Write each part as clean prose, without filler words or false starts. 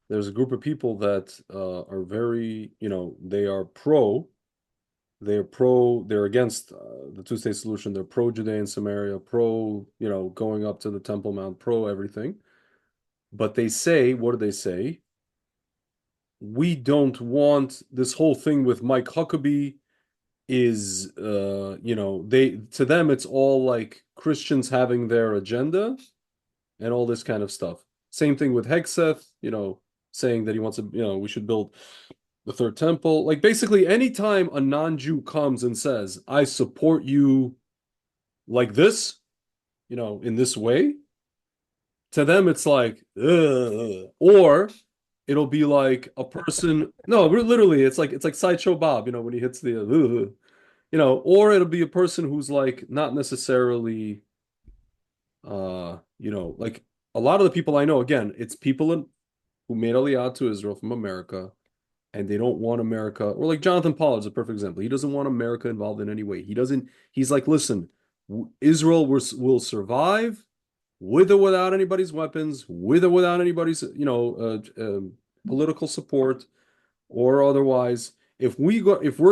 there's a group of people that are very, they're against the two-state solution. They're pro-Judean Samaria, pro, going up to the Temple Mount, pro everything. But they say, what do they say? We don't want this whole thing with Mike Huckabee is, they to them it's all like Christians having their agenda and all this kind of stuff. Same thing with Hegseth, saying that he wants to, we should build the third temple. Like basically anytime a non-Jew comes and says, I support you like this, in this way, to them it's like, ugh. Or it'll be like a person, no, literally, it's like Sideshow Bob, when he hits the, ugh. Or it'll be a person who's like not necessarily, like a lot of the people I know, again, it's people who made Aliyah to Israel from America, and they don't want America, or like Jonathan Pollard's a perfect example. He doesn't want America involved in any way. He's like, listen, Israel will survive with or without anybody's weapons, with or without anybody's, political support or otherwise. If we're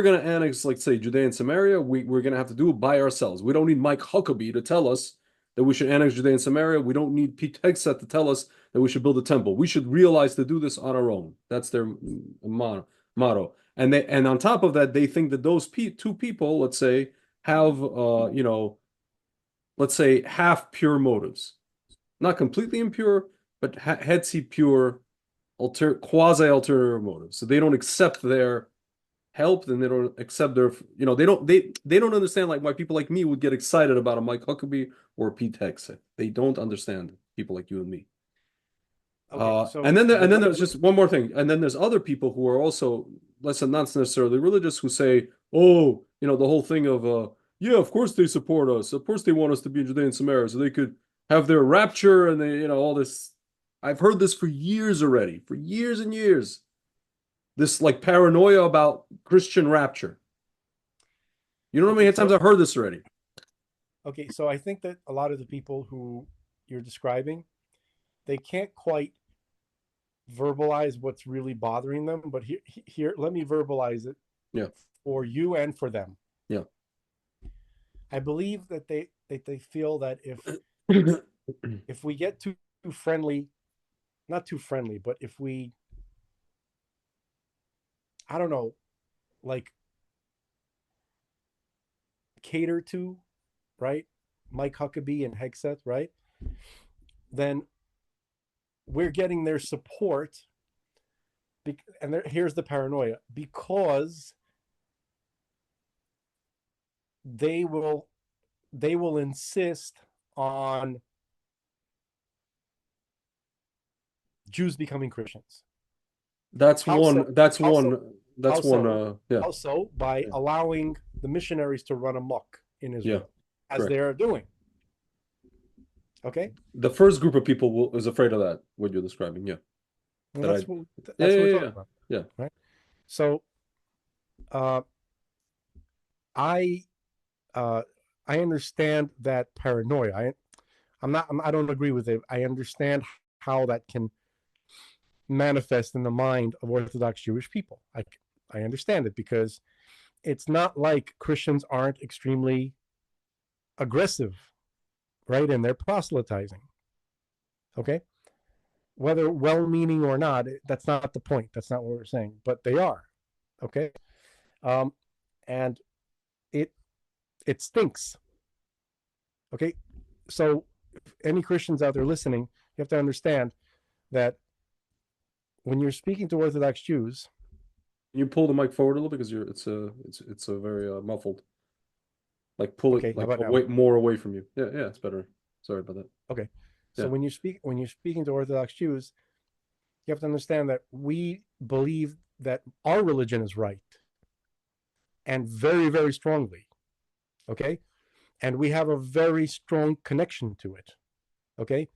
going to annex, like say Judea and Samaria, we're going to have to do it by ourselves. We don't need Mike Huckabee to tell us that we should annex Judea and Samaria. We don't need Pete Hegseth to tell us that we should build a temple. We should realize to do this on our own. That's their motto. And on top of that, they think that those two people, let's say, have let's say half pure motives, not completely impure, but hetzi pure, quasi ulterior motives. So they don't accept their help, and they don't accept their, they don't understand like why people like me would get excited about a Mike Huckabee or a Pete Hegseth. They don't understand people like you and me. Okay, And so then the and then way there's just one more thing. And then there's other people who are also less than not necessarily religious who say, oh, the whole thing of yeah, of course they support us. Of course they want us to be in Judea and Samaria so they could have their rapture and they, all this. I've heard this for years already, for years and years. This like paranoia about Christian rapture. You know how okay, many times so I've heard this already? I think that a lot of the people who you're describing, they can't quite verbalize what's really bothering them, but here let me verbalize it Yeah. for you and for them. Yeah. I believe that they feel that if we get too friendly, not too friendly, but if we, I don't know, like cater to, right, Mike Huckabee and Hegseth, right, then we're getting their support. And here's the paranoia, because they will they will insist on Jews becoming Christians. That's How so? one. That's How so? one. How That's one. so? Yeah. How so? By Yeah. allowing the missionaries to run amok in Yeah. Israel, as Correct. they are doing. Okay, The first group of people is afraid of that. What you're describing. Yeah. and That I. Yeah. that's what we're Yeah. talking Yeah. about, Yeah. right? So, uh, I uh, I understand that paranoia. I don't agree with it. I understand how that can manifest in the mind of Orthodox Jewish people. I understand it, because it's not like Christians aren't extremely aggressive, right? And they're proselytizing. Okay. Whether well meaning or not, that's not the point. That's not what we're saying, but they are. Okay. Um, and it it stinks. Okay. So any Christians out there listening, you have to understand that when you're speaking to Orthodox Jews, Can you pull the mic forward a little because it's a very muffled. Like pull it okay, how like about now? away more away from you. Yeah. Yeah. It's better. Sorry about that. Okay. So Yeah. when you're speaking to Orthodox Jews, you have to understand that we believe that our religion is right, and very, very strongly. Okay. And we have a very strong connection to it. Okay.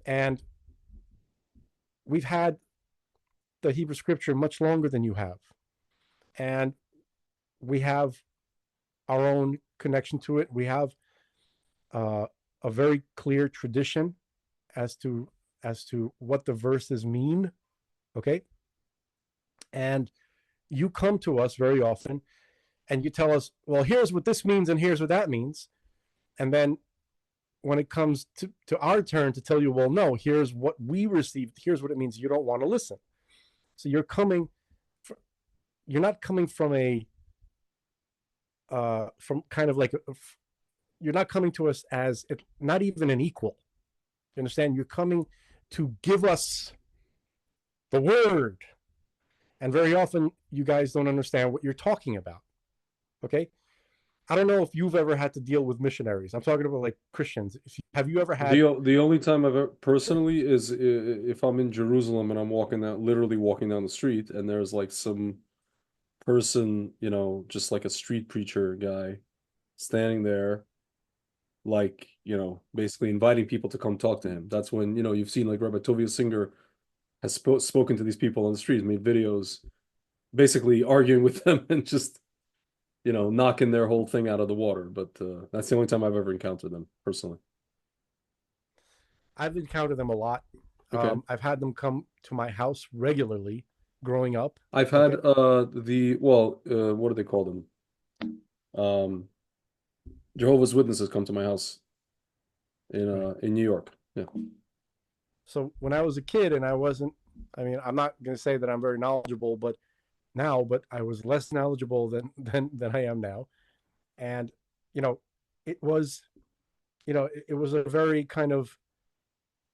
And we've had the Hebrew scripture much longer than you have. And we have our own connection to it. We have uh, a very clear tradition as to what the verses mean. Okay. And you come to us very often and you tell us, well, here's what this means and here's what that means. And then when it comes to our turn to tell you, well, no, here's what we received, here's what it means, you don't want to listen. So you're not coming from from kind of like you're not coming to us as not even an equal. You understand? You're coming to give us the word. And very often you guys don't understand what you're talking about. Okay. I don't know if you've ever had to deal with missionaries. I'm talking about like Christians. Have you ever had? The only time I've ever personally is if I'm in Jerusalem and I'm walking down, literally walking down the street, and there's like some person, just like a street preacher guy standing there, like, basically inviting people to come talk to him. That's when, you've seen like Rabbi Tovia Singer has spoken to these people on the streets, made videos, basically arguing with them and just, knocking their whole thing out of the water. But that's the only time I've ever encountered them personally. I've encountered them a lot. Okay. I've had them come to my house regularly growing up. I've had Okay. what do they call them? Um, Jehovah's Witnesses come to my house Right. in New York. Yeah. So when I was a kid and I mean, I'm not going to say that I'm very knowledgeable, but I was less knowledgeable than I am now. And, you know, it was, it was a very kind of,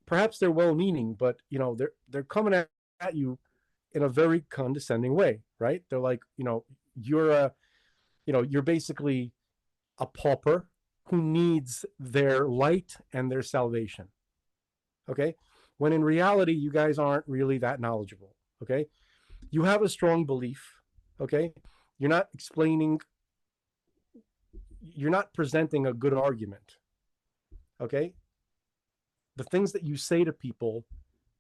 perhaps they're well-meaning, but, they're coming at you in a very condescending way, right? They're like, you're you're basically a pauper who needs their light and their salvation. Okay. When in reality, you guys aren't really that knowledgeable. Okay. You have a strong belief. Okay. You're not explaining, you're not presenting a good argument. Okay. The things that you say to people,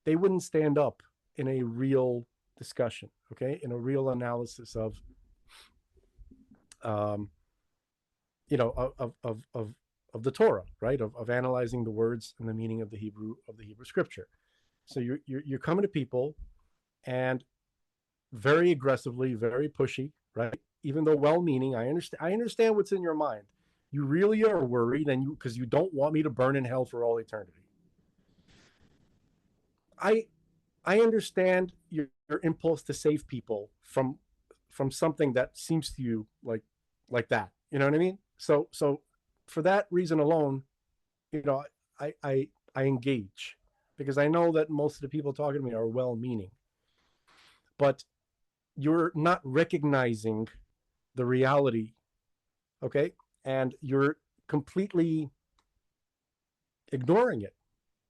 they wouldn't stand up in a real discussion. Okay. In a real analysis um, of the Torah, right? Of analyzing the words and the meaning of the Hebrew scripture. So you're coming to people and very aggressively, very pushy, right? Even though well-meaning, I understand what's in your mind. You really are worried, and because you don't want me to burn in hell for all eternity. I I understand your impulse to save people from something that seems to you like that. You know what I mean? So for that reason alone, you know, I engage because I know that most of the people talking to me are well-meaning, but you're not recognizing the reality, okay? And you're completely ignoring it.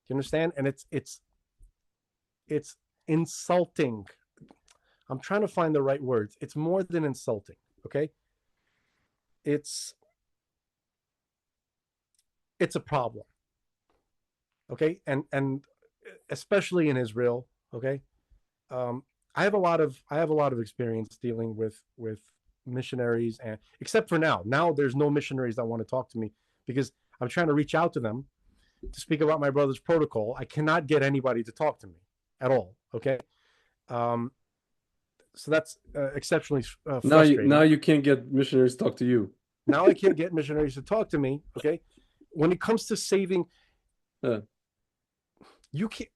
You understand? And it's insulting. I'm trying to find the right words. It's more than insulting, okay? It's it's a problem, okay? And especially in Israel, okay? Um, I have a lot of experience dealing with missionaries, and except for now. Now there's no missionaries that want to talk to me because I'm trying to reach out to them to speak about my brother's protocol. I cannot get anybody to talk to me at all. Okay, um, so that's exceptionally Now frustrating. you can't get missionaries to talk to you. Now I can't get missionaries to talk to me. Okay, when it comes to saving, Uh, you can't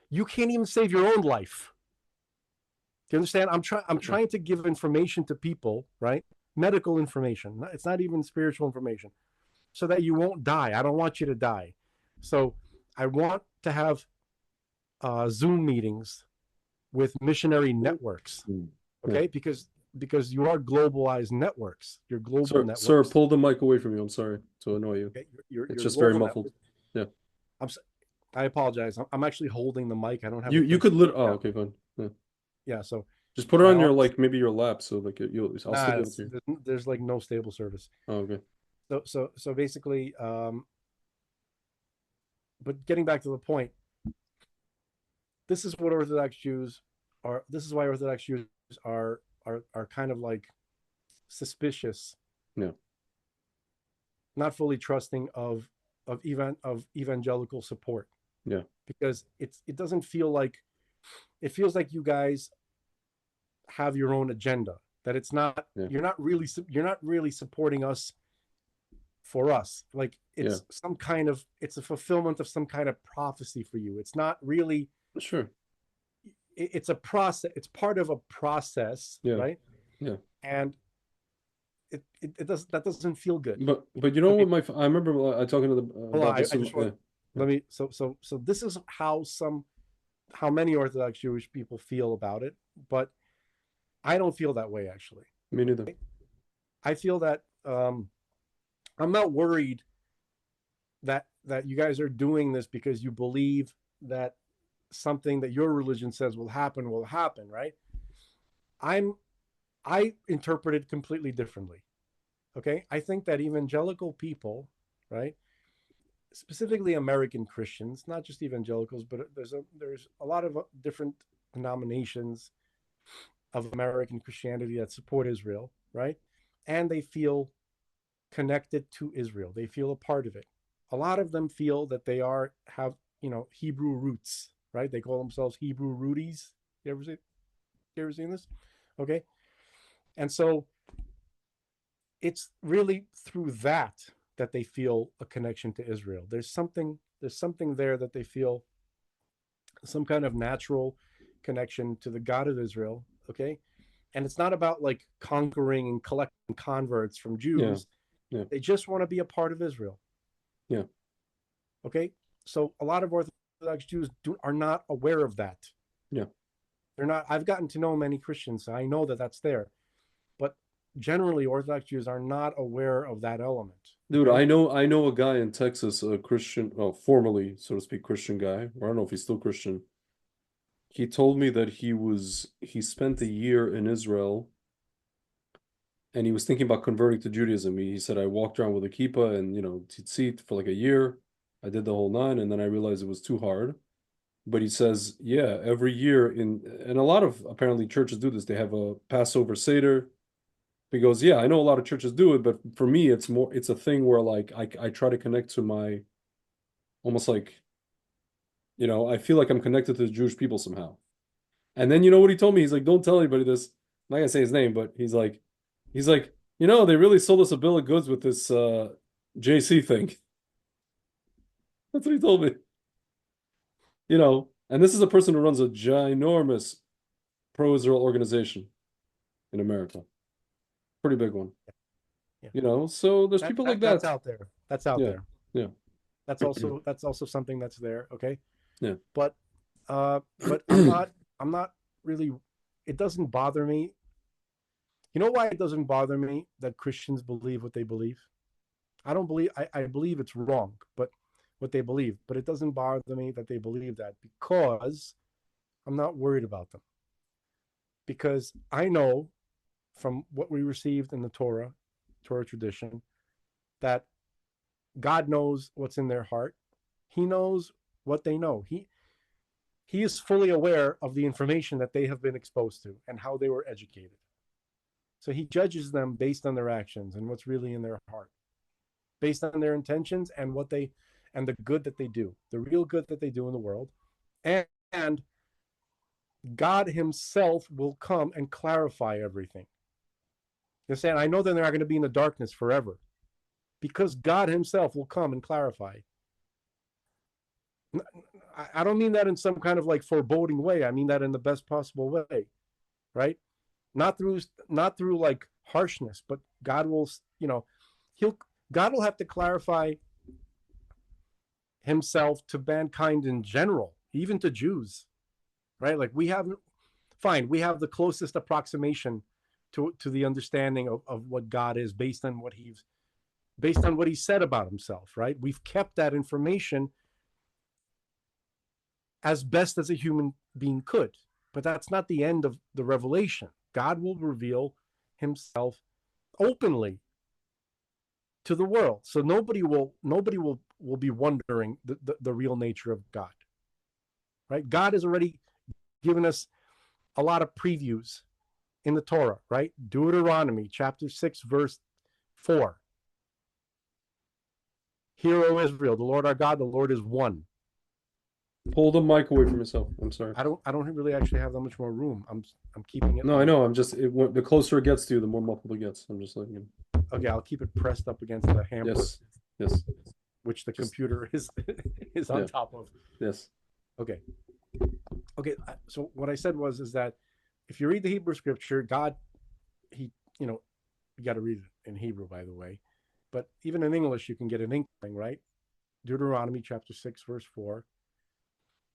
you can't even save your own life. Do you understand? I'm trying to give information to people, right? Medical information. It's not even spiritual information, so that you won't die. I don't want you to die. So I want to have Zoom meetings with missionary networks. yeah. Okay, because you are globalized networks. You're global Sir, networks. pull the mic away from you. I'm sorry to annoy you. Okay, It's you're just very global muffled. networks. Yeah. I'm I apologize. I'm actually holding the mic. I don't have a You place could to put it oh, down. okay, fine. Yeah. Yeah. So Just put it my on your office. like maybe your lap so like I'll still Nah, be able to hear. there's like no stable service. Oh, okay. So basically, but getting back to the point, this is what Orthodox Jews are. This is why Orthodox Jews are kind of like suspicious, Yeah. not fully trusting of evangelical support Yeah. because it doesn't feel like it feels like you guys have your own agenda. That it's not Yeah. you're not really supporting us for us. Like Yeah. it's a fulfillment of some kind of prophecy for you. It's not really. Sure. It's a process. It's part of a process, Yeah. right? Yeah. And it does that doesn't feel good. But you know Okay, what I remember I talking to the hold on. about this I in, just yeah. want let me so this is how many Orthodox Jewish people feel about it, but I don't feel that way actually. Me neither. I feel that I'm not worried that you guys are doing this because you believe that something that your religion says will happen, right? I'm I interpret it completely differently. Okay, I think that evangelical people, right, specifically American Christians, not just evangelicals, but there's a lot of different denominations of American Christianity that support Israel, right, and they feel connected to Israel. They feel a part of it. A lot of them feel that they have Hebrew roots, right? They call themselves Hebrew rooties. You ever seen this? Okay, and so it's really through that they feel a connection to Israel. There's something there that they feel some kind of natural connection to the God of Israel. Okay, and it's not about like conquering and collecting converts from Yeah. Jews. Yeah. They just want to be a part of Israel. Yeah. Okay, so a lot of Orthodox Jews are not aware of that. Yeah. They're not. I've gotten to know many Christians, so I know that that's there, but generally Orthodox Jews are not aware of that element. Dude, Okay, I know a guy in Texas, a Christian, well, formerly, so to speak, Christian guy, or I don't know if he's still Christian. He told me that he spent a year in Israel and he was thinking about converting to Judaism. He said, I walked around with a kippah and, tzitzit for like a year. I did the whole nine, and then I realized it was too hard. But he says, yeah, every year and a lot of apparently churches do this. They have a Passover Seder. He goes, yeah, I know a lot of churches do it, but for me, it's a thing where like I try to connect to my almost like, I feel like I'm connected to the Jewish people somehow. And then you know what he told me? He's like, don't tell anybody this. I'm not gonna say his name, but he's like, they really sold us a bill of goods with this JC thing. That's what he told me. And this is a person who runs a ginormous pro-Israel organization in America. Pretty big one. yeah, So there's people like that's that. out there. That's out Yeah. there. Yeah. That's also something that's there. Okay, Yeah. but but I'm not really. It doesn't bother me. You know why it doesn't bother me that Christians believe what they believe? I believe it's wrong, but what they believe, but it doesn't bother me that they believe that because I'm not worried about them. Because I know from what we received in the Torah tradition, that God knows what's in their heart. He knows what they know. He is fully aware of the information that they have been exposed to and how they were educated. So he judges them based on their actions and what's really in their heart, based on their intentions and the good that they do, the real good that they do in the world. And God himself will come and clarify everything. You're saying, I know that they're not going to be in the darkness forever because God himself will come and clarify. I don't mean that in some kind of like foreboding way. I mean that in the best possible way, right? Not through like harshness, but God will, he'll God will have to clarify himself to mankind in general, even to Jews, right? Like we have the closest approximation to the understanding of what God is based on what he said about himself, right? We've kept that information as best as a human being could, but that's not the end of the revelation. God will reveal himself openly to the world, so nobody will be wondering the real nature of God, right? God has already given us a lot of previews in the Torah, right? Deuteronomy chapter 6 verse 4. Hear, O Israel, the Lord our God, the Lord is one. Pull the mic away from yourself. I'm sorry. I don't really actually have that much more room. I'm keeping it No, I on. know. I'm just the closer it gets to you, the more muffled it gets. I'm just letting you. Okay, I'll keep it pressed up against the hamper, Yes, yes, which the just computer is is on yeah, top of. yes. Okay. Okay. So what I said was is that if you read the Hebrew scripture, God, he, you know, you got to read it in Hebrew, by the way, but even in English, you can get an inkling, right? Deuteronomy chapter 6, verse 4,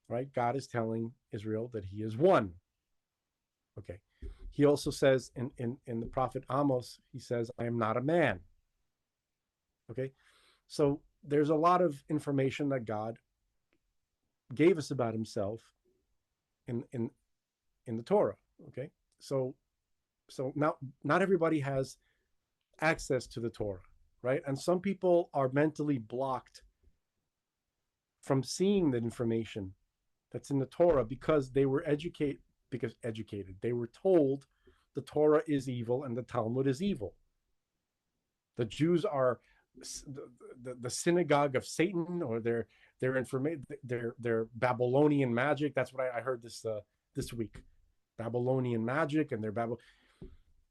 right? God is telling Israel that he is one. Okay. He also says in the prophet Amos, he says, I am not a man. Okay. So there's a lot of information that God gave us about himself in in the Torah. Okay. So now not everybody has access to the Torah, right? And some people are mentally blocked from seeing the information that's in the Torah because they were educated. They were told the Torah is evil and the Talmud is evil. The Jews are the synagogue of Satan, or their Babylonian magic. That's what I heard this week. Babylonian magic and their Babylon.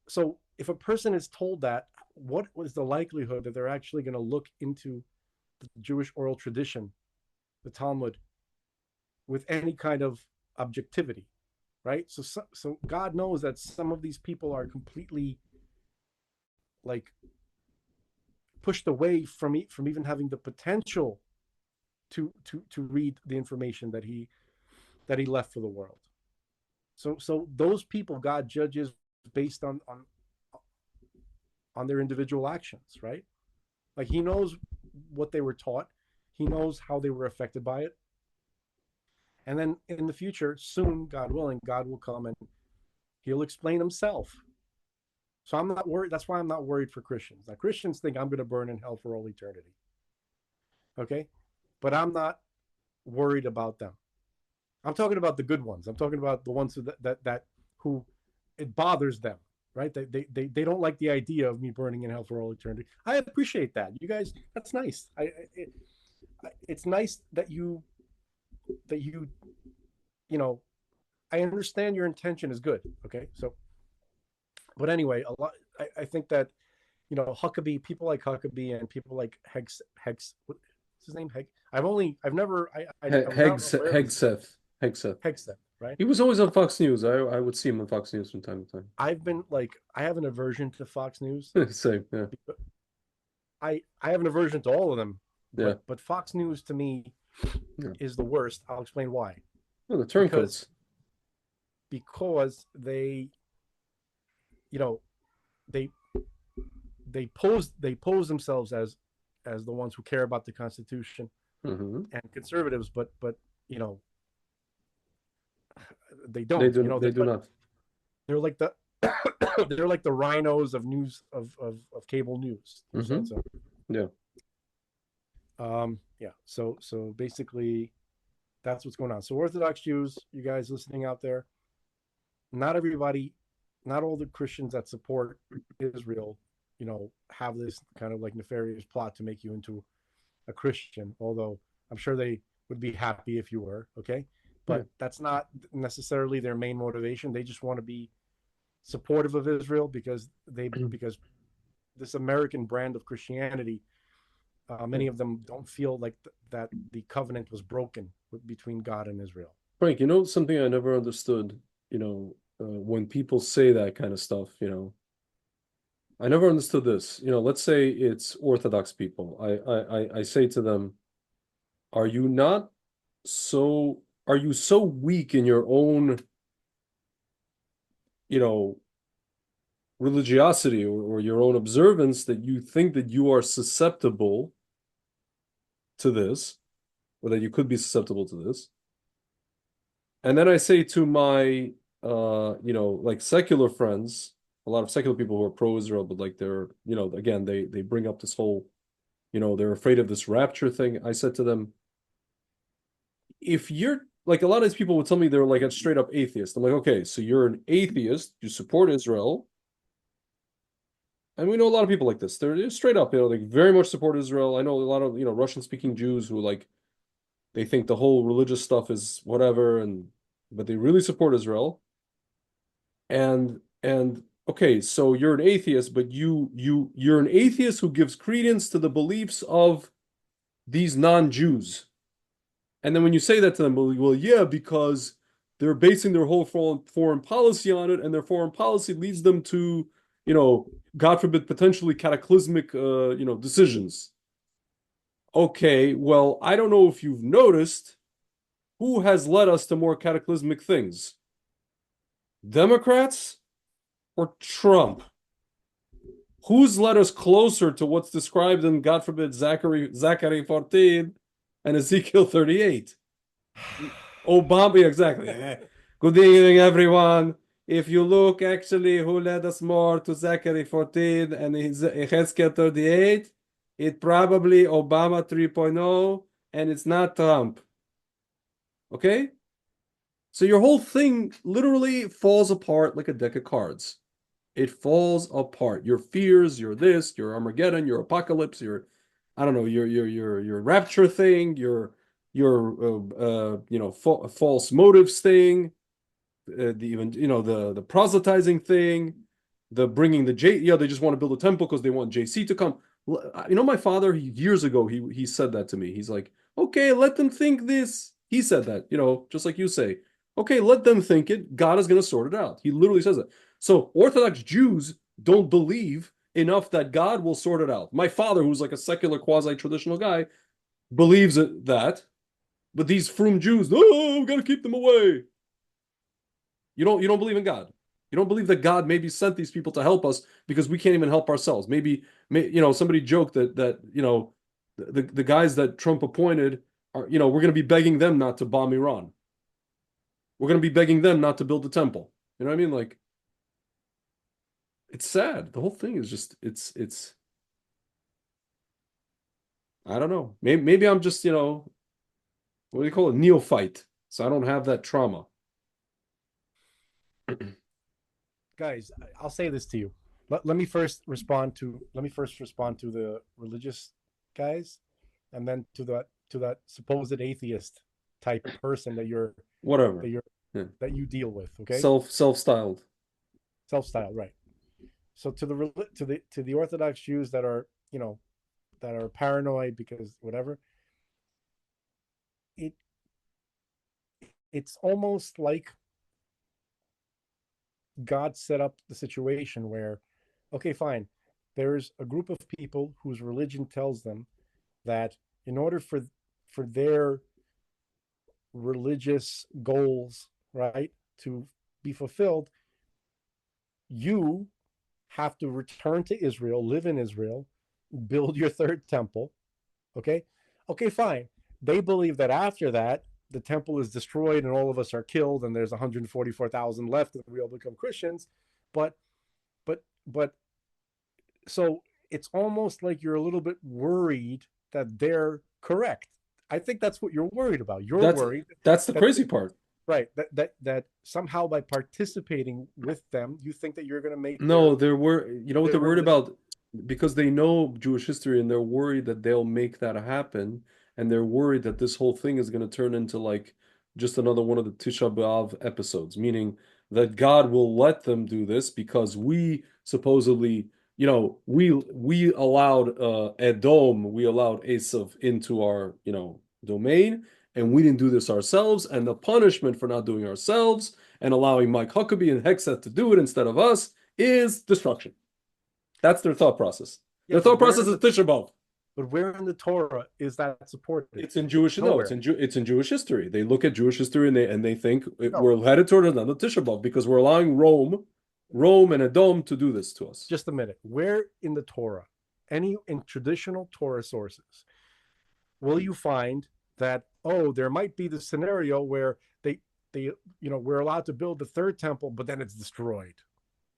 So if a person is told that, what was the likelihood that they're actually going to look into the Jewish oral tradition, the Talmud, with any kind of objectivity, right? So God knows that some of these people are completely like pushed away from even having the potential to read the information that he left for the world. So those people God judges based on their individual actions, right? Like he knows what they were taught, he knows how they were affected by it, and then in the future, soon, God willing, God will come and he'll explain himself. So I'm not worried. That's why I'm not worried for Christians. Now Christians think I'm going to burn in hell for all eternity. Okay, but I'm not worried about them. I'm talking about the good ones. I'm talking about the ones who it bothers them, right? They don't like the idea of me burning in hell for all eternity. I appreciate that. You guys, that's nice. It's nice that you know, I understand your intention is good. Okay, so but anyway, a lot. I think that Huckabee, people like Huckabee and people like Hegs. What's his name? I've never. I was not aware of his Hegseth. Hegseth, right? He was always on Fox News. I would see him on Fox News from time to I've been like, I have an aversion to Fox News. time. Same, yeah, I have an aversion to all of them, yeah, but Fox News to me yeah. is the worst. I'll explain why. Oh, the Because turncoats. they, you know, they they pose themselves as the ones who care about the Constitution Hmm. and conservatives, but you know they don't. They do not. They're like the they're like the rhinos of news of cable news. You understand? Hmm. So Yeah. yeah. So basically, that's what's going on. So Orthodox Jews, you guys listening out there, not everybody, not all the Christians that support Israel, have this kind of like nefarious plot to make you into a Christian. Although I'm sure they would be happy if you were. Okay, Yeah. but that's not necessarily their main motivation. They just want to be supportive of Israel because this American brand of Christianity, Yeah. many of them don't feel like that the covenant was broken between God and Israel. Frank, something I never understood, when people say that kind of stuff, I never understood this. Let's say it's Orthodox people. I say to them, are you not are you so weak in your own, you know, religiosity or your own observance that you think that you are susceptible to this, or that you could be susceptible to this? And then I say to my, like secular friends, a lot of secular people who are pro-Israel, but like they're, again, they bring up this whole, they're afraid of this rapture thing. I said to them, if you're like a lot of these people would tell me they're like a straight up atheist. I'm like, okay, so you're an atheist, you support Israel, and we know a lot of people like this. They're straight up, they very much support Israel. I know a lot of Russian speaking Jews who like They think the whole religious stuff is whatever, and but they really support Israel. And okay, so you're an atheist, but you're an atheist who gives credence to the beliefs of these non-Jews. And then when you say that to them, well, yeah, because they're basing their whole foreign policy on it, and their foreign policy leads them to, God forbid, potentially cataclysmic, decisions. Okay, well, I don't know if you've noticed who has led us to more cataclysmic things, Democrats or Trump? Who's led us closer to what's described in, God forbid, Zachary 14 and Ezekiel 38? Obama, exactly. Good evening, everyone. If you look, actually, who led us more to Zachary 14 and Ezekiel 38, it's probably Obama 3.0, and it's not Trump. Okay? So your whole thing literally falls apart like a deck of cards. It falls apart. Your fears, your this, your Armageddon, your apocalypse, your, I don't know, your rapture thing, your false motives thing, the proselytizing thing, the bringing they just want to build a temple because they want JC to come. My father, years ago, he said that to me. He's like, okay, let them think this. He said that, just like you say. Okay, let them think it. God is going to sort it out. He literally says that. So Orthodox Jews don't believe enough that God will sort it out. My father, who's like a secular quasi-traditional guy, believes that. But these frum Jews, no, we got to keep them away. You don't believe in God. You don't believe that God maybe sent these people to help us because we can't even help ourselves. Maybe somebody joked that the guys that Trump appointed are, we're going to be begging them not to bomb Iran. We're going to be begging them not to build the temple. You know what I mean? Like, it's sad. The whole thing is just it's I don't know. Maybe I'm just, what do you call it? Neophyte. So I don't have that trauma. Guys, I'll say this to you. Let me first respond to the religious guys, and then to that supposed atheist type person Whatever. that you're Yeah. that you deal with. Okay, Self-styled. self-styled, right? So to the Orthodox Jews that are that are paranoid because whatever, it it's almost like God set up the situation where, okay, fine, there's a group of people whose religion tells them that in order for their religious goals, right, to be fulfilled, you have to return to Israel, live in Israel, build your third temple. Okay, okay, fine. They believe that after that, the temple is destroyed and all of us are killed, and there's 144,000 left, and we all become Christians. But, but, so it's almost like you're a little bit worried that they're correct. I think that's what you're worried about. You're That's worried that's the that crazy part. right that somehow by participating with them, you think that you're going to make No, you know what their they're worried religion. about? Because they know Jewish history and they're worried that they'll make that happen. And they're worried that this whole thing is going to turn into like just another one of the Tisha B'Av episodes, meaning that God will let them do this because we supposedly, we allowed Edom, we allowed Esav into our, domain, and we didn't do this ourselves. And the punishment for not doing ourselves and allowing Mike Huckabee and Hexeth to do it instead of us is destruction. That's their thought process. Yeah, Their but thought process is Tisha B'Av. where in the Torah is that supported? It's in Jewish. No, Nowhere. it's in Jewish history. They look at Jewish history and they think No, we're headed toward another Tisha B'Av because we're allowing Rome and Edom to do this to us. just a minute. Where in the Torah, any in traditional Torah sources, will you find that, oh, there might be the scenario where they we're allowed to build the third temple, but then it's destroyed.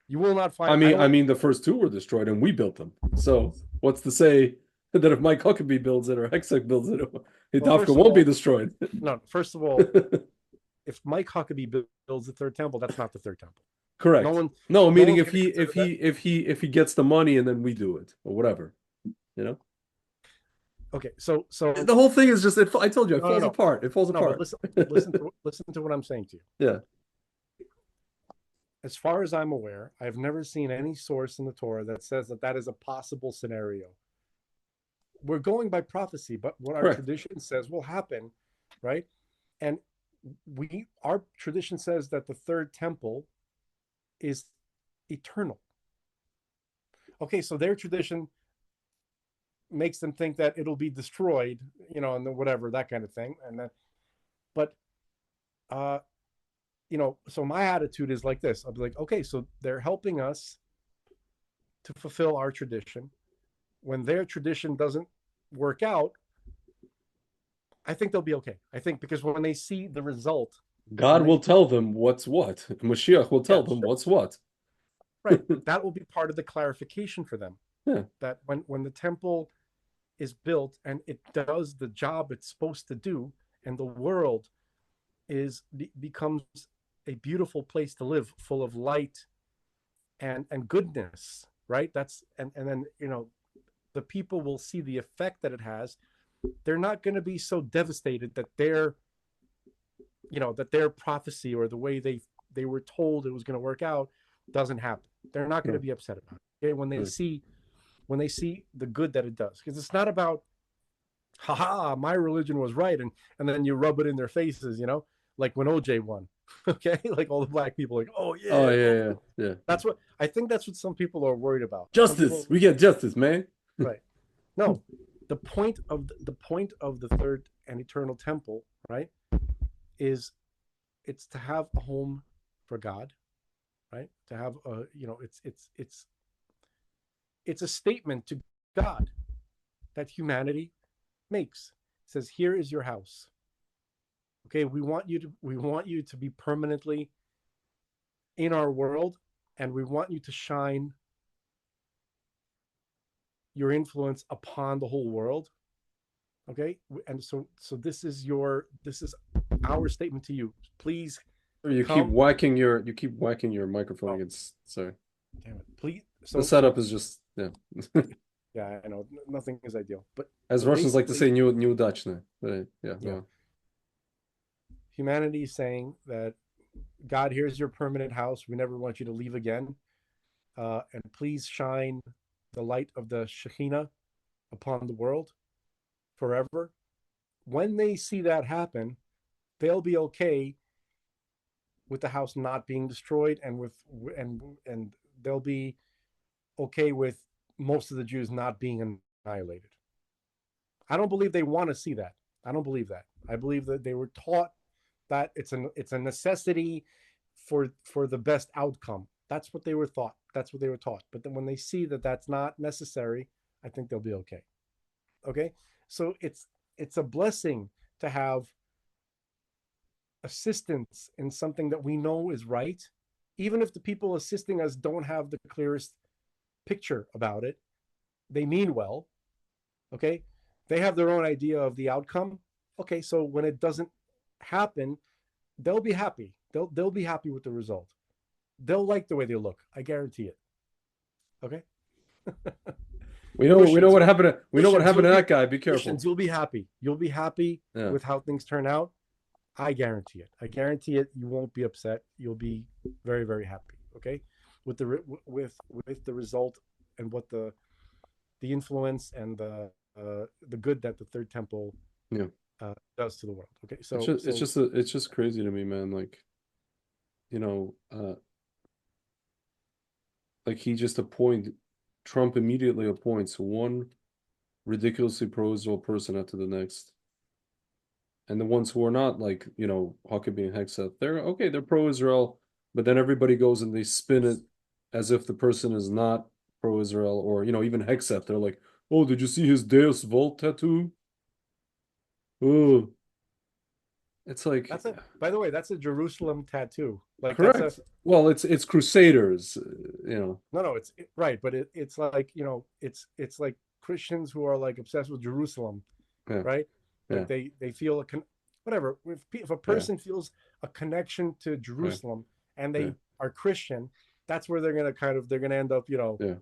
You will not I find. I mean, don't. I mean, the first two were destroyed and we built them. So what's to say that if Mike Huckabee builds it or Hexek builds it, Well, Dafka won't be destroyed? no. First of all, if Mike Huckabee builds the third temple, that's not the third temple. Correct. No one. No, No meaning one's if going to he consider that. if he gets the money and then we do it or whatever, you know. Okay, so The whole thing is just I told you it no, no, falls no, apart. It falls no. But apart. listen to what I'm saying to you. Yeah. As far as I'm aware, I've never seen any source in the Torah that says that that is a possible scenario. We're going by prophecy, but what our Correct. tradition says will happen, right? And our tradition says that the third temple is eternal. Okay, so their tradition makes them think that it'll be destroyed, and then whatever, that kind of thing. And then, but uh, so my attitude is like this. I'll be like, okay, so they're helping us to fulfill our tradition. When their tradition doesn't work out, I think they'll be okay. I think because when they see the result, when God they will tell them what's what. Mashiach will yeah, tell them sure. what's what. Right, that will be part of the clarification for them. Yeah. That when the temple is built and it does the job it's supposed to do, and the world becomes a beautiful place to live, full of light and goodness, right? That's and then the people will see the effect that it has. They're not going to be so devastated that their prophecy or the way they were told it was going to work out doesn't happen. They're not going Yeah. to be upset about it. Okay, Yeah. when they see the good that it does, because it's not about haha, my religion was right, and then you rub it in their faces, like when OJ won. Okay, like all the black people, like, oh Oh yeah, yeah, well, yeah, yeah. that's what I think. That's what some people are worried about. Some Justice. people, We get justice, man. right? No, the point of the third and eternal temple, right, is it's to have a home for God, right? To have a, it's a statement to God that humanity makes. It says, here is your house. Okay, we want you to be permanently in our world, and we want you to shine your influence upon the whole world. Okay, and so this is our statement to you. Please come. You keep whacking your microphone Oh, against sorry. damn it! Please. The So setup is just yeah. yeah, I know nothing is ideal, As but Russians like to say basically, new Dutch now. But, yeah, go yeah, on. humanity is saying that God, here's your permanent house. We never want you to leave again, and please shine the light of the Shekhinah upon the world forever. When they see that happen, they'll be okay with the house not being destroyed, and they'll be okay with most of the Jews not being annihilated. I don't believe they want to see that. I don't believe that. I believe that they were taught that it's a necessity for the best outcome. That's what they were thought. That's what they were taught. But then when they see that that's not necessary, I think they'll be okay. Okay, so it's a blessing to have assistance in something that we know is right, even if the people assisting us don't have the clearest picture about it. They mean well. Okay, they have their own idea of the outcome. Okay, so when it doesn't happen, they'll be happy. They'll be happy with the result. They'll like the way they look. I guarantee it. Okay. We know Christians, what happened to Christians, that guy. Be careful. you'll be happy. You'll be happy Yeah. with how things turn out. I guarantee it. I guarantee it. You won't be upset. You'll be very, very happy. Okay, with the result, and what the influence and the good that the third temple Yeah. does to the world. Okay, It's just crazy to me, man. Like, you know, like Trump immediately appoints one ridiculously pro-Israel person after the next. And the ones who are not, like, Huckabee and Hegseth, they're okay, they're pro-Israel, but then everybody goes and they spin it as if the person is not pro-Israel, or, even Hegseth, they're like, oh, did you see his Deus Vult tattoo? Oh, it's like, that's a by the way, that's a Jerusalem tattoo. Like that's a correct. Well, it's Crusaders, no, it's right, but it's like it's like Christians who are like obsessed with Jerusalem, yeah, right? yeah, Like they feel whatever. If a yeah, person feels a connection to yeah, Jerusalem and yeah, they are Christian, that's where they're gonna end up, yeah,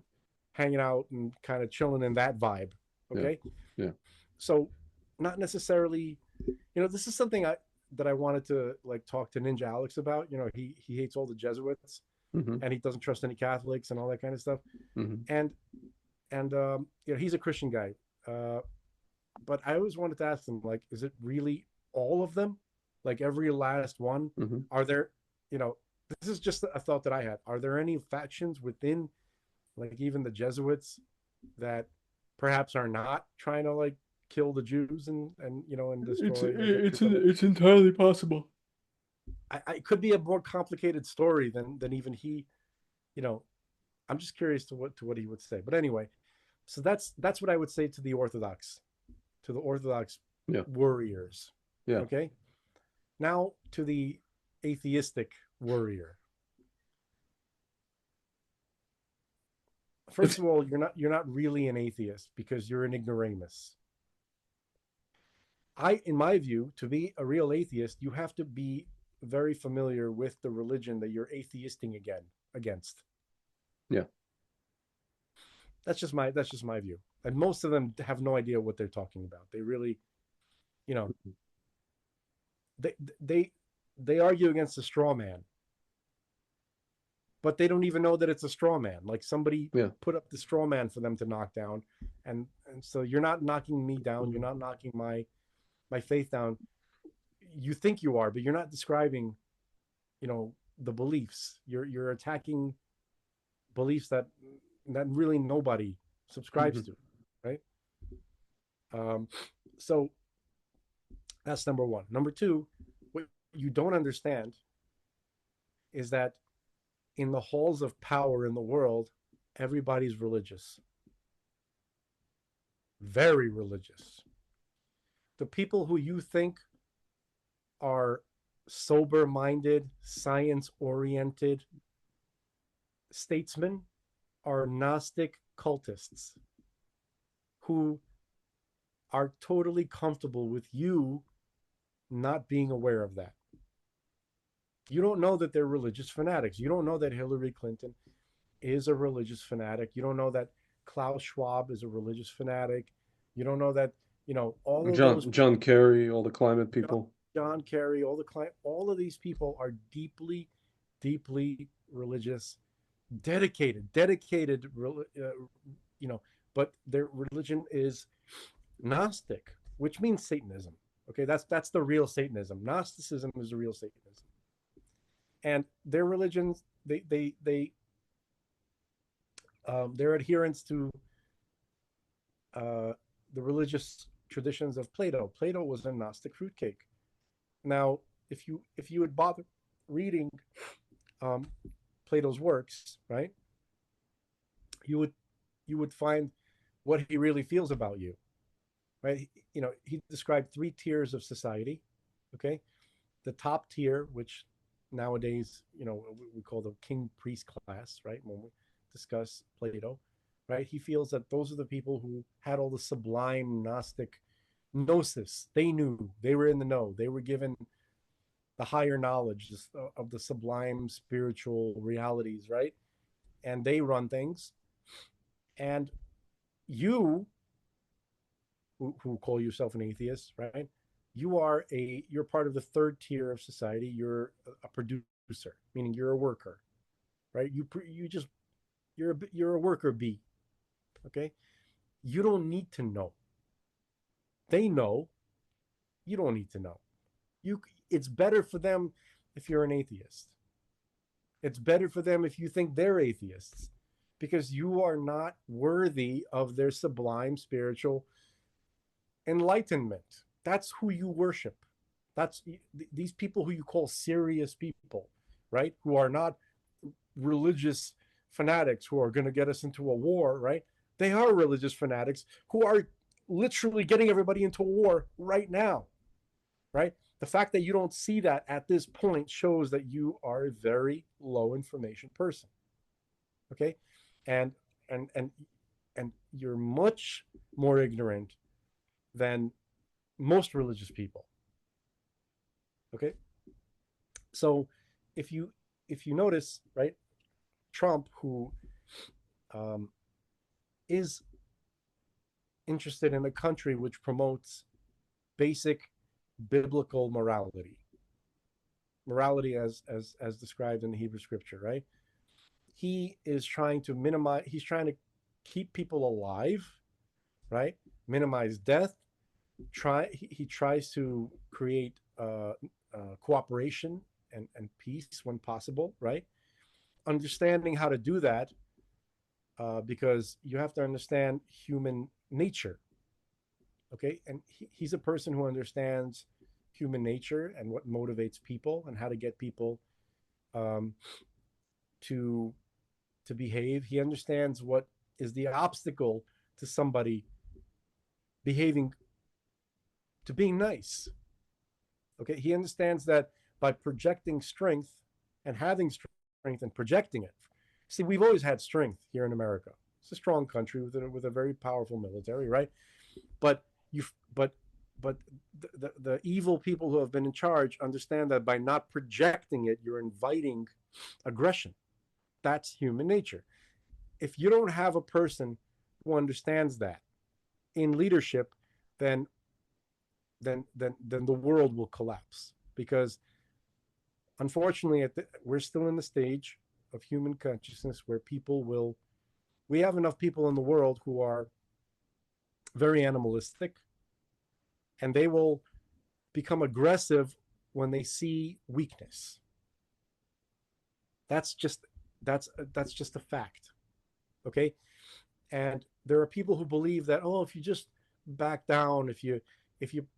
hanging out and kind of chilling in that vibe. yeah, Okay, yeah. So not necessarily, this is something I wanted to like talk to Ninja Alex about. He hates all the Jesuits Hmm. and he doesn't trust any Catholics and all that kind of stuff. Hmm. And he's a Christian guy. Uh, but I always wanted to ask him, like, is it really all of them? Like every last one? Hmm. Are there, you know, this is just a thought that I had. Are there any factions within, like, even the Jesuits that perhaps are not trying to like kill the Jews and destroy the Southern? It's entirely possible. It could be a more complicated story than even he. You know, I'm just curious to what he would say. But anyway, so that's what I would say to the Orthodox Yeah. warriors. Yeah. Okay. Now to the atheistic warrior. First of all, you're not really an atheist because you're an ignoramus. In my view, to be a real atheist, you have to be very familiar with the religion that you're atheisting against. Yeah. That's just my view. And most of them have no idea what they're talking about. They really, you know, they they they argue against a straw man, but they don't even know that it's a straw man. Like somebody Yeah. put up the straw man for them to knock down, and so you're not knocking me down. You're not knocking my faith down. You think you are, but you're not describing, the beliefs. You're attacking beliefs that really nobody subscribes Hmm. to, right? Um, so that's number one. Number two, what you don't understand is that in the halls of power in the world, everybody's religious, very religious. The people who you think are sober minded, science oriented statesmen are Gnostic cultists who are totally comfortable with you not being aware of that. You don't know that they're religious fanatics. You don't know that Hillary Clinton is a religious fanatic. You don't know that Klaus Schwab is a religious fanatic. You don't know that, all of those John people, Kerry, all the climate John, people. John Kerry, all of these people are deeply, deeply religious, dedicated, but their religion is Gnostic, which means Satanism. Okay, that's the real Satanism. Gnosticism is the real Satanism, and their religions, their adherence to uh, the religious traditions of Plato. Plato was a Gnostic fruitcake. Now, if you would bother reading um, Plato's works, right, you would you would find what he really feels about you, right? He described three tiers of society. Okay, the top tier, which nowadays, we call the king priest class, right? When we discuss Plato, right? He feels that those are the people who had all the sublime Gnostic gnosis. They knew, they were in the know, they were given the higher knowledge of the sublime spiritual realities, right? And they run things. And you, who call yourself an atheist, right? You're part of the third tier of society. You're a producer, meaning you're a worker, right? You're a worker bee. Okay, you don't need to know. They know. You don't need to know. You. It's better for them if you're an atheist. It's better for them if you think they're atheists, because you are not worthy of their sublime spiritual enlightenment. That's who you worship. That's these people who you call serious people, right? Who are not religious fanatics who are going to get us into a war, right? They are religious fanatics who are literally getting everybody into a war right now, right? The fact that you don't see that at this point shows that you are a very low information person. Okay, and and and and you're much more ignorant than most religious people. Okay, so if you if you notice, right, Trump, who um, is interested in a country which promotes basic biblical morality as described in the Hebrew scripture, right? He is trying to minimize, he's trying to keep people alive, right? Minimize death. He tries to create cooperation and peace when possible, right? Understanding how to do that, because you have to understand human nature, okay? And he's a person who understands human nature and what motivates people and how to get people um, to to behave. He understands what is the obstacle to somebody behaving, to being nice. Okay, he understands that by projecting strength and having strength and projecting it. See, we've always had strength here in America. It's a strong country with a very powerful military, right? But you but the evil people who have been in charge understand that by not projecting it, you're inviting aggression. That's human nature. If you don't have a person who understands that in leadership, then then the world will collapse, because unfortunately we're still in the stage of human consciousness where people will, we have enough people in the world who are very animalistic, and they will become aggressive when they see weakness. That's just that's just a fact, okay? And there are people who believe that, oh, if you just back down, if you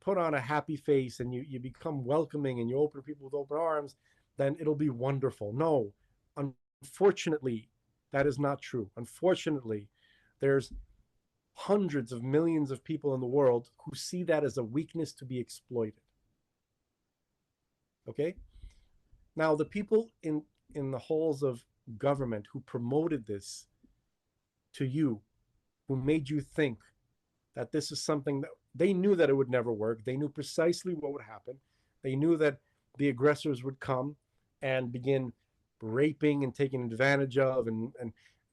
put on a happy face and you become welcoming and you open people with open arms, then it'll be wonderful. No, unfortunately, that is not true. Unfortunately, there's hundreds of millions of people in the world who see that as a weakness to be exploited. Okay? Now, the people in the halls of government who promoted this to you, who made you think that this is something that they knew that it would never work. They knew precisely what would happen. They knew that the aggressors would come and begin raping and taking advantage of, and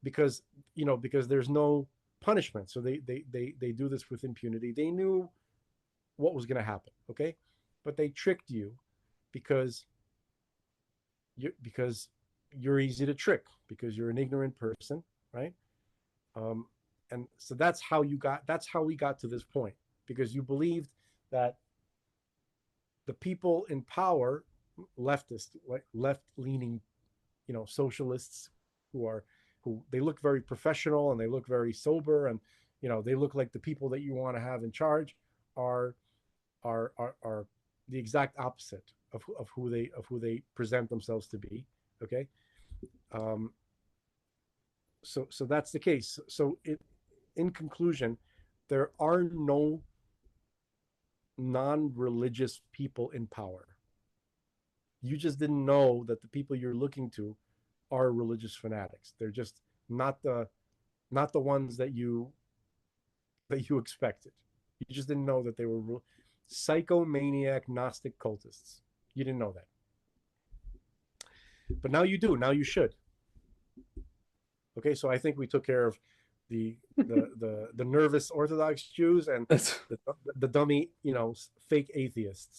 because because there's no punishment, so they do this with impunity. They knew what was going to happen, okay? But they tricked you because you're easy to trick, because you're an ignorant person, right? Um, and so that's how we got to this point, because you believed that the people in power, leftist, like left leaning, socialists, who they look very professional and they look very sober, and they look like the people that you want to have in charge, are are the exact opposite of who they present themselves to be, okay? um so that's the case. So in conclusion, there are no non-religious people in power. You just didn't know that the people you're looking to are religious fanatics. They're just not the ones that you expected. You just didn't know that they were psychomaniac Gnostic cultists. You didn't know that, but now you do. Now you should. Okay, so I think we took care of the nervous Orthodox Jews and That's the dummy, fake atheists.